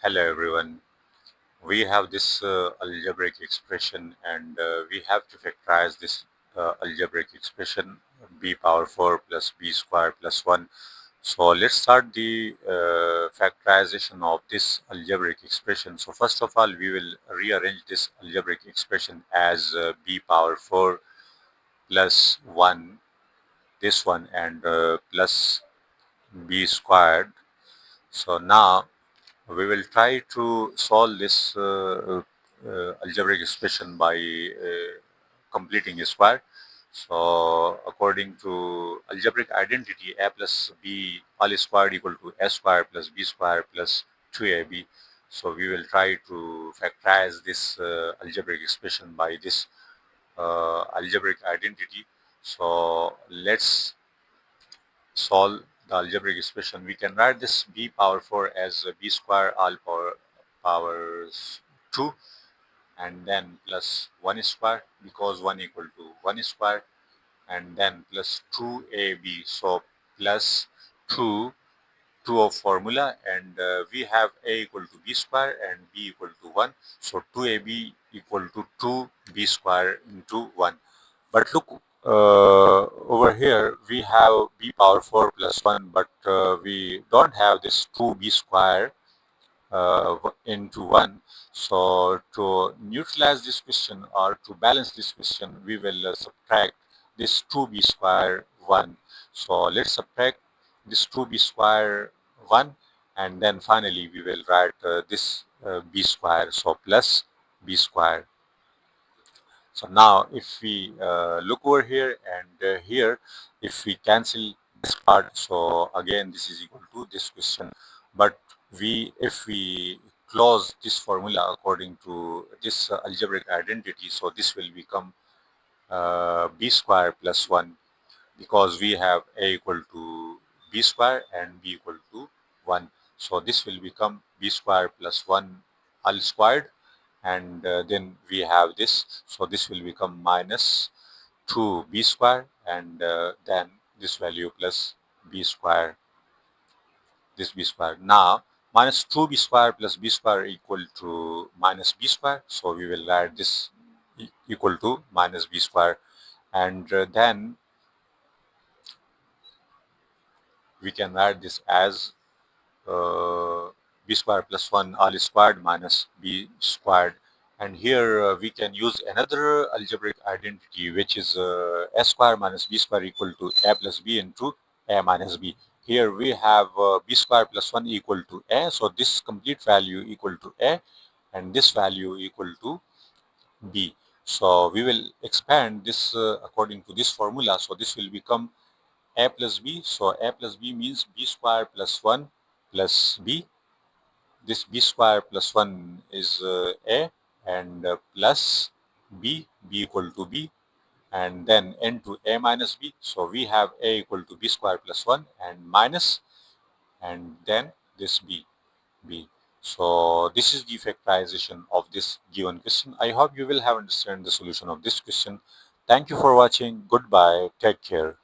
Hello everyone. We have this algebraic expression and we have to factorize this algebraic expression b power 4 plus b square plus 1. So let's start the factorization of this algebraic expression. So first of all, we will rearrange this algebraic expression as b power 4 plus 1, this one, and plus b squared. So now we will try to solve this algebraic expression by completing a square. So according to algebraic identity, a plus b all squared equal to a square plus b square plus 2ab. So we will try to factorize this algebraic expression by this algebraic identity. So let's solve the algebraic expression. We can write this b power 4 as b square all powers 2 and then plus 1 square because 1 equal to 1 square and then plus 2ab. So plus 2 2 of formula and we have a equal to b square and b equal to 1. So 2ab equal to 2b square into 1. But look, over here we have b power 4 plus 1, but we don't have this 2b square into 1. So to neutralize this question or to balance this question, we will subtract this 2b square 1. So let's subtract this 2b square 1 and then finally we will write this b square, so plus b square. So now if we look over here and here, if we cancel this part, so again this is equal to this question. But if we close this formula according to this algebraic identity, so this will become b square plus 1 because we have a equal to b square and b equal to 1. So this will become b square plus 1 all squared and then we have this. So this will become minus 2b square and then this value plus b square, this b square. Now minus 2b square plus b square equal to minus b square. So we will add this equal to minus b square and then we can add this as b square plus 1 all squared minus b squared. And here we can use another algebraic identity, which is a square minus b square equal to a plus b into a minus b. Here we have b square plus 1 equal to a. So this complete value equal to a and this value equal to b. So we will expand this according to this formula. So this will become a plus b. So a plus b means b square plus 1 plus b. This b square plus 1 is a and plus b equal to b and then n to a minus b. So we have a equal to b square plus 1 and minus and then this b. So this is the factorization of this given question. I hope you will have understand the solution of this question. Thank you for watching. Goodbye. Take care.